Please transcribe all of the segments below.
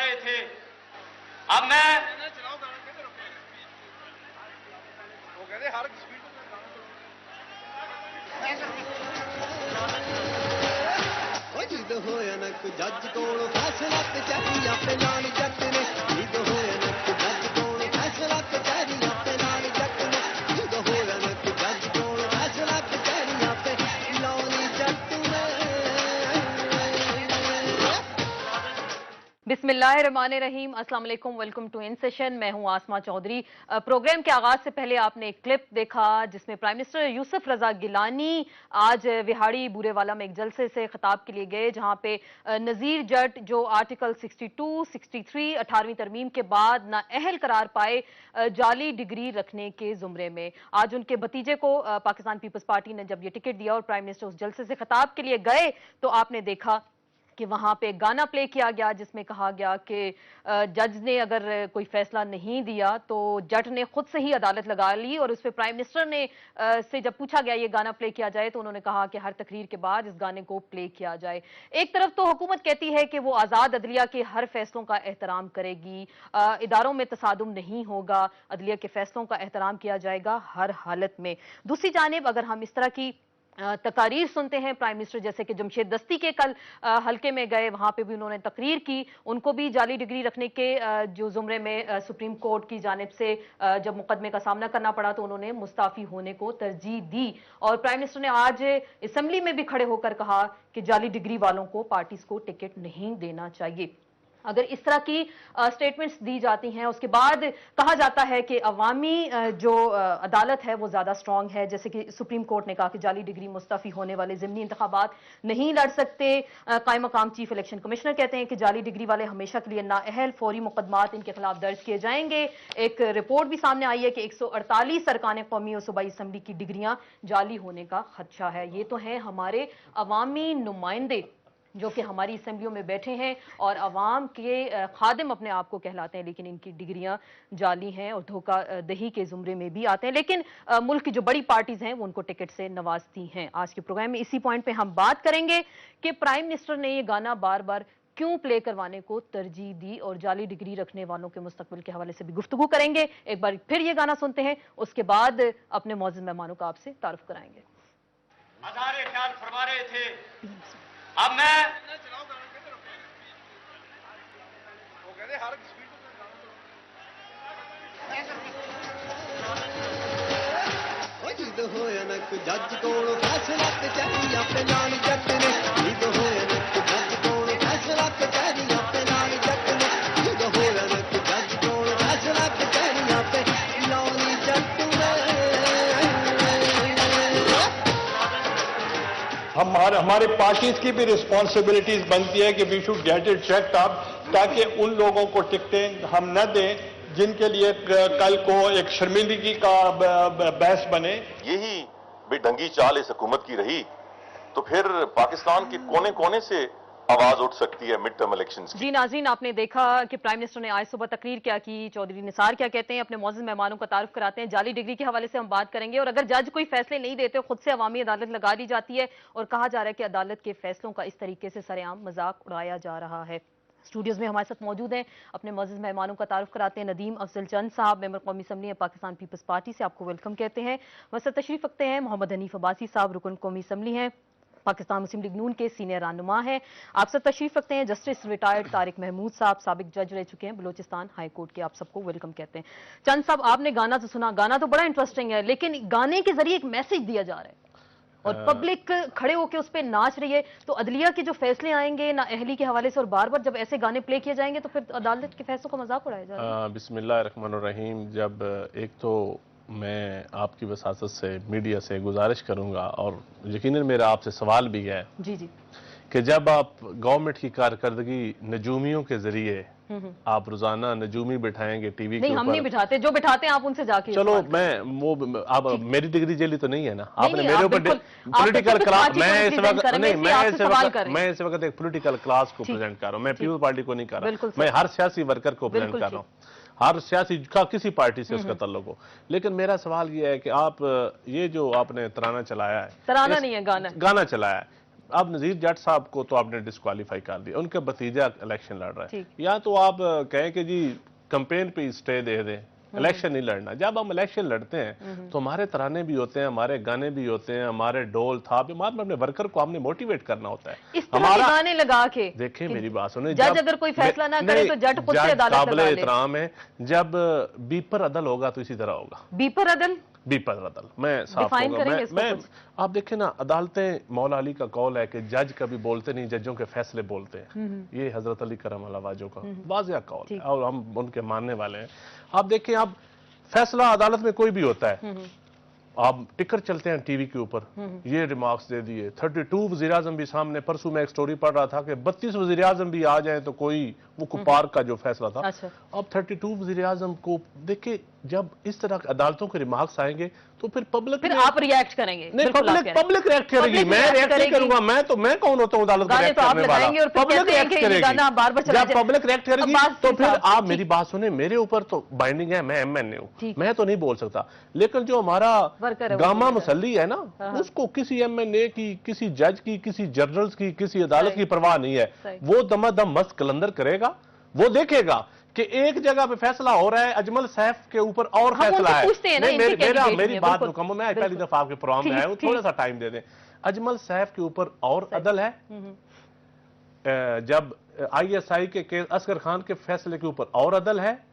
रहे थे। अब मैं जिद होया न जज कोल फैसला कचहरियां पे लाल जट ने जिद होया न जज कोल फैसला कचहरियां पे लाल जट ने जिद होया न जज कोल फैसला कचहरियां पे लाल जट ने। बिस्मिल्लाहिर्रहमानिर्रहीम, अस्सलाम वालेकुम, वेलकम टू इन सेशन। मैं हूं आसमा चौधरी। प्रोग्राम के आगाज से पहले आपने एक क्लिप देखा जिसमें प्राइम मिनिस्टर यूसुफ रजा गिलानी आज विहाड़ी बूरेवाला में एक जलसे से खिताब के लिए गए, जहां पे नजीर जट जो आर्टिकल 62, 63 18वीं तरमीम के बाद नाअहल करार पाए जाली डिग्री रखने के जुमरे में आज उनके भतीजे को पाकिस्तान पीपल्स पार्टी ने जब ये टिकट दिया और प्राइम मिनिस्टर उस जलसे से खिताब के लिए गए तो आपने देखा कि वहां पे गाना प्ले किया गया जिसमें कहा गया कि जज ने अगर कोई फैसला नहीं दिया तो जज ने खुद से ही अदालत लगा ली। और उस पर प्राइम मिनिस्टर ने से जब पूछा गया ये गाना प्ले किया जाए तो उन्होंने कहा कि हर तकरीर के बाद इस गाने को प्ले किया जाए। एक तरफ तो हुकूमत कहती है कि वो आजाद अदलिया के हर फैसलों का एहतराम करेगी, इदारों में तसादुम नहीं होगा, अदलिया के फैसलों का एहतराम किया जाएगा हर हालत में। दूसरी जानिब अगर हम इस तरह की तकारीर सुनते हैं प्राइम मिनिस्टर जैसे कि जमशेद दस्ती के कल हल्के में गए, वहां पे भी उन्होंने तकरीर की, उनको भी जाली डिग्री रखने के जो जुमरे में सुप्रीम कोर्ट की जानिब से जब मुकदमे का सामना करना पड़ा तो उन्होंने मुस्ताफी होने को तरजीह दी। और प्राइम मिनिस्टर ने आज असेंबली में भी खड़े होकर कहा कि जाली डिग्री वालों को पार्टीज को टिकट नहीं देना चाहिए। अगर इस तरह की स्टेटमेंट्स दी जाती हैं उसके बाद कहा जाता है कि अवामी जो अदालत है वो ज्यादा स्ट्रांग है, जैसे कि सुप्रीम कोर्ट ने कहा कि जाली डिग्री मुस्तफी होने वाले ज़िमनी इंतखाबात नहीं लड़ सकते। कायम मकाम चीफ इलेक्शन कमिश्नर कहते हैं कि जाली डिग्री वाले हमेशा के लिए नाअहल, फौरी मुकदमात इनके खिलाफ दर्ज किए जाएंगे। एक रिपोर्ट भी सामने आई है कि 148 अरकान कौमी और सूबाई असम्बली की डिग्रियां जाली होने का खदशा है। ये तो है हमारे अवामी नुमाइंदे जो कि हमारी असेंबलियों में बैठे हैं और अवाम के खादिम अपने आप को कहलाते हैं, लेकिन इनकी डिग्रियां जाली हैं और धोखा दही के जुमरे में भी आते हैं। लेकिन मुल्क की जो बड़ी पार्टीज हैं वो उनको टिकट से नवाजती हैं। आज के प्रोग्राम में इसी पॉइंट पे हम बात करेंगे कि प्राइम मिनिस्टर ने ये गाना बार बार क्यों प्ले करवाने को तरजीह दी और जाली डिग्री रखने वालों के मुस्तकबिल के हवाले से भी गुफ्तगू करेंगे। एक बार फिर ये गाना सुनते हैं, उसके बाद अपने मौजूद मेहमानों का आपसे तारुफ कराएंगे। अदारे ख्याल फरमा रहे थे। अब मैं जिद होया न जज कोल फैसला कचहरियां पे लाल जट ने जिद होया न जज कोल फैसला कचहरियां पे लाल जट ने जिद होया न जज कोल फैसला कचहरियां पे लाल जट ने। हमारे पार्टीज की भी रिस्पॉन्सिबिलिटीज बनती है कि we should get it checked up ताकि उन लोगों को टिकटें हम न दें जिनके लिए कल को एक शर्मिंदगी का बहस बने। यही बेढंगी चाल इस हुकूमत की रही तो फिर पाकिस्तान के कोने कोने से आवाज उठ सकती है मिड टर्म इलेक्शंस की। जी नाज़रीन, आपने देखा कि प्राइम मिनिस्टर ने आज सुबह तकरीर क्या की, चौधरी निसार क्या कहते हैं, अपने मौजूद मेहमानों का तारुफ कराते हैं। जाली डिग्री के हवाले से हम बात करेंगे और अगर जज कोई फैसले नहीं देते खुद से अवामी अदालत लगा दी जाती है और कहा जा रहा है कि अदालत के फैसलों का इस तरीके से सरेआम मजाक उड़ाया जा रहा है। स्टूडियोज में हमारे साथ मौजूद हैं, अपने मौजूद मेहमानों का तारुफ कराते हैं। नदीम अफजल चंद साहब, मेंबर कौमी असम्बली है पाकिस्तान पीपल्स पार्टी से, आपको वेलकम कहते हैं। वसत तशरीफ रखते हैं मोहम्मद हनीफ अब्बासी साहब, रुकन कौमी असम्बली हैं, पाकिस्तान मुस्लिम लीग नून के सीनियर रहनुमा है। आप सब तशरीफ रखते हैं जस्टिस रिटायर्ड तारिक महमूद साहब, साबिक जज रह चुके हैं बलूचिस्तान हाई कोर्ट के, आप सबको वेलकम कहते हैं। चंद साहब, आपने गाना तो सुना, गाना तो बड़ा इंटरेस्टिंग है, लेकिन गाने के जरिए एक मैसेज दिया जा रहा है और पब्लिक खड़े होकर उस पर नाच रही है। तो अदलिया के जो फैसले आएंगे ना अहली के हवाले से और बार बार जब ऐसे गाने प्ले किए जाएंगे तो फिर अदालत के फैसलों का मजाक उड़ाया जाएगा। बिस्मिल्लाहिर्रहमानिर्रहीम। जब एक तो मैं आपकी वसासत से मीडिया से गुजारिश करूंगा और यकीनन मेरा आपसे सवाल भी है जी जी कि जब आप गवर्नमेंट की कारकर्दगी नजूमियों के जरिए आप रोजाना नजूमी बिठाएंगे टीवी के ऊपर। नहीं, हम नहीं बिठाते, जो बिठाते हैं आप उनसे जाके। चलो मैं वो अब मेरी डिग्री जेली तो नहीं है ना, आपने मेरे ऊपर पॉलिटिकल क्लास, मैं इस वक्त नहीं, मैं इस वक्त एक पॉलिटिकल क्लास को प्रेजेंट कर रहा हूँ, मैं पीपल पार्टी को नहीं कर रहा, मैं हर सियासी वर्कर को प्रेजेंट कर रहा हूँ, हर सियासी का किसी पार्टी से उसका ताल्लुक हो। लेकिन मेरा सवाल ये है कि आप ये जो आपने तराना चलाया है, तराना नहीं है, गाना चलाया है, अब नजीर जट साहब को तो आपने डिस्क्वालीफाई कर दिया, उनका भतीजा इलेक्शन लड़ रहा है, या तो आप कहें कि जी कैंपेन पे स्टे दे दें, इलेक्शन नहीं लड़ना। जब हम इलेक्शन लड़ते हैं तो हमारे तराने भी होते हैं, हमारे गाने भी होते हैं, हमारे ढोल था, अपने वर्कर को हमने मोटिवेट करना होता है। इस तरह के गाने लगा के देखिए मेरी बात सुने, जज अगर कोई फैसला ना करे तो जट खुद से अदालत काबिल एहतराम है, जब बीपर अदल होगा तो इसी तरह होगा। बीपर अदल मैं साफ होगा, मैं आप देखें ना, अदालतें, मौला अली का कौल है कि जज कभी बोलते नहीं, जजों के फैसले बोलते हैं। ये हजरत अली करम अल्लाह वाजो का वाज़िह कौल है और हम उनके मानने वाले हैं। आप देखें, आप फैसला अदालत में कोई भी होता है, आप टिकर चलते हैं टीवी के ऊपर, ये रिमार्क्स दे दिए, 32 वज़ीर आज़म भी सामने। परसों मैं एक स्टोरी पढ़ रहा था कि 32 वज़ीर आज़म भी आ जाए तो कोई वो कुपार का जो फैसला था। अब 32 वज़ीर आज़म को देखिए, जब इस तरह अदालतों के रिमार्क्स आएंगे तो फिर पब्लिक, फिर आप रिएक्ट करेंगे। नहीं, पब्लिक रिएक्ट करेगी, मैं रिएक्ट नहीं करूंगा। मैं कौन होता हूँ अदालत को रिएक्ट करने वाला? पब्लिक रिएक्ट करेगी। जब पब्लिक रिएक्ट करेगी तो फिर आप मेरी बात सुने, मेरे ऊपर तो बाइंडिंग है, मैं एमएनए हूँ, मैं तो नहीं बोल सकता। लेकिन जो हमारा गामा मुसल्ली है ना, उसको किसी एमएनए की, किसी जज की, किसी जनरल्स की, किसी अदालत की परवाह नहीं है। वो दमादम मस्त कलंदर करेगा, वो देखेगा कि एक जगह पे फैसला हो रहा है, अजमल सैफ के ऊपर और फैसला है। मेरी बात मुकम्मल, मैं पहली दफा आपके प्रोग्राम में आया हूं, थोड़ा सा टाइम दे दें। अजमल सैफ के ऊपर और अदल है, जब आईएसआई के केस असगर खान के फैसले के ऊपर और अदल है,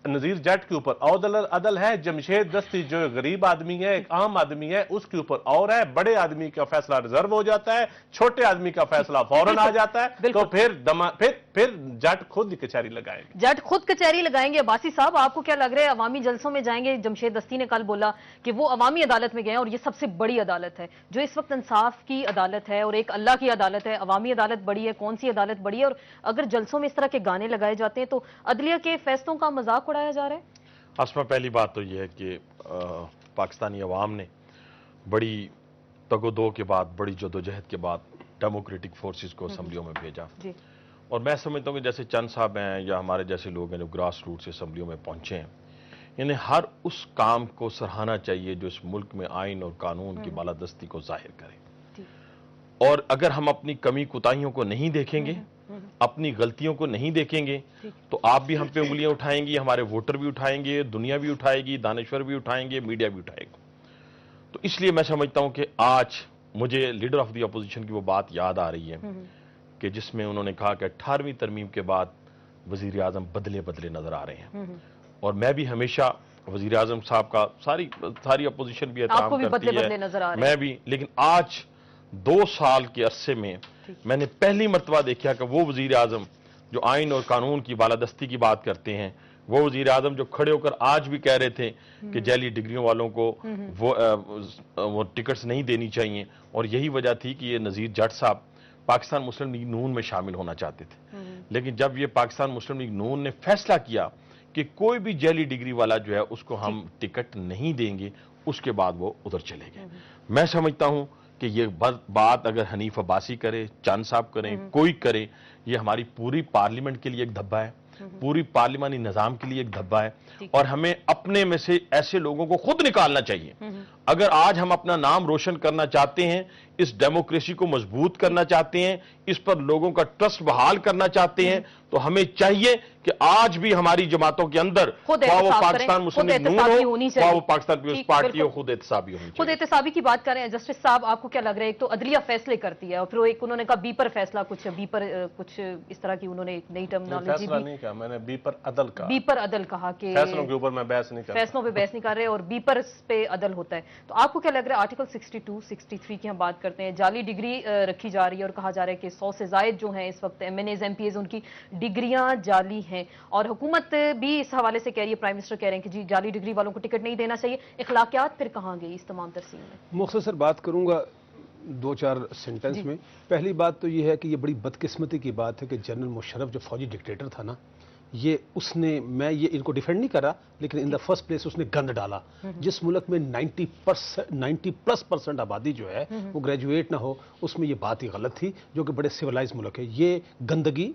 नजीर जट के ऊपर और अदल है, जमशेद दस्ती जो गरीब आदमी है, एक आम आदमी है, उसके ऊपर और है। बड़े आदमी का फैसला रिजर्व हो जाता है, छोटे आदमी का फैसला फौरन आ जाता है। तो फिर जट खुद कचहरी लगाएंगे, जट खुद कचहरी लगाएंगे। अब्बासी साहब, आपको क्या लग रहा है, अवामी जलसों में जाएंगे? जमशेद दस्ती ने कल बोला कि वो अवामी अदालत में गए और ये सबसे बड़ी अदालत है, जो इस वक्त इंसाफ की अदालत है और एक अल्लाह की अदालत है। अवामी अदालत बड़ी है, कौन सी अदालत बड़ी है? और अगर जलसों में इस तरह के गाने लगाए जाते हैं तो अदलिया के फैसलों का मजाक उड़ाया जा रहा है। आसमा, पहली बात तो यह है कि पाकिस्तानी अवाम ने बड़ी तगोदो के बाद, बड़ी जदोजहद के बाद डेमोक्रेटिक फोर्सेस को असम्बलियों में भेजा। और मैं समझता हूँ कि जैसे चंद साहब हैं या हमारे जैसे लोग हैं जो ग्रास रूट से असम्बलियों में पहुंचे हैं, इन्हें हर उस काम को सराहना चाहिए जो इस मुल्क में आइन और कानून की बालादस्ती को जाहिर करे। और अगर हम अपनी कमी कुताहियों को नहीं देखेंगे, अपनी गलतियों को नहीं देखेंगे, तो आप भी हम पे उंगलियां उठाएंगी, हमारे वोटर भी उठाएंगे, दुनिया भी उठाएगी, दानश्वर भी उठाएंगे, मीडिया भी उठाएगा। तो इसलिए मैं समझता हूं कि आज मुझे लीडर ऑफ द अपोजिशन की वो बात याद आ रही है कि जिसमें उन्होंने कहा कि 18वीं तरमीम के बाद वजीर आजम बदले बदले नजर आ रहे हैं। और मैं भी हमेशा वजीर आजम साहब का, सारी अपोजिशन भी एहतराम करती है, मैं भी, लेकिन आज 2 साल के अरसे में मैंने पहली मर्तबा देखा कि वो वजीर आजम जो आइन और कानून की बालादस्ती की बात करते हैं, वो वजीर आजम जो खड़े होकर आज भी कह रहे थे कि जाली डिग्रियों वालों को वो टिकट्स नहीं देनी चाहिए, और यही वजह थी कि ये नजीर जट साहब पाकिस्तान मुस्लिम लीग नून में शामिल होना चाहते थे। लेकिन जब ये पाकिस्तान मुस्लिम लीग नून ने फैसला किया कि कोई भी जाली डिग्री वाला जो है उसको हम टिकट नहीं देंगे, उसके बाद वो उधर चले गए। मैं समझता हूं कि ये बात अगर हनीफ अब्बासी करे, चंद साहब करें, कोई करे, ये हमारी पूरी पार्लियामेंट के लिए एक धब्बा है, पूरी पार्लिमानी निजाम के लिए एक धब्बा है। और हमें अपने में से ऐसे लोगों को खुद निकालना चाहिए। अगर आज हम अपना नाम रोशन करना चाहते हैं, इस डेमोक्रेसी को मजबूत करना चाहते हैं, इस पर लोगों का ट्रस्ट बहाल करना चाहते हैं, तो हमें चाहिए कि आज भी हमारी जमातों के अंदर वो पाकिस्तान मुस्लिम लीग नून हो, वो पाकिस्तान पीपल्स पार्टी हो, खुद एहतसाबी होनी चाहिए। खुद एहतसाबी की बात कर रहे हैं जस्टिस साहब, आपको क्या लग रहा है? एक तो अदलिया फैसले करती है और फिर एक उन्होंने कहा बीपर फैसला, कुछ इस तरह की उन्होंने एक नई टर्मिनोलॉजी नहीं कहा, मैंने बीपर अदल कहा। बीपर अदल कहा कि फैसलों के ऊपर मैं बहस नहीं कर रहा, फैसलों पे बहस नहीं कर रहे और बीपर पे अदल होता है। तो आपको क्या लग रहा है? आर्टिकल 62, 63 की हम बात करते हैं, जाली डिग्री रखी जा रही है और कहा जा रहा है कि 100 से ज्यादा जो हैं इस वक्त एमएनएज एमपीएज उनकी डिग्रियां जाली हैं, और हुकूमत भी इस हवाले से कह रही है, प्राइम मिनिस्टर कह रहे हैं कि जी जाली डिग्री वालों को टिकट नहीं देना चाहिए। इखलाकियात फिर कहां गई इस तमाम तरसीम में? मुख्तसर बात करूंगा 2-4 सेंटेंस में। पहली बात तो ये है कि ये बड़ी बदकिस्मती की बात है कि जनरल मुशर्रफ जो फौजी डिक्टेटर था ना, ये उसने, मैं ये इनको डिफेंड नहीं कर रहा, लेकिन इन द फर्स्ट प्लेस उसने गंद डाला। जिस मुल्क में 90+ आबादी जो है वो ग्रेजुएट ना हो, उसमें ये बात ही गलत थी, जो कि बड़े सिविलाइज मुल्क है। ये गंदगी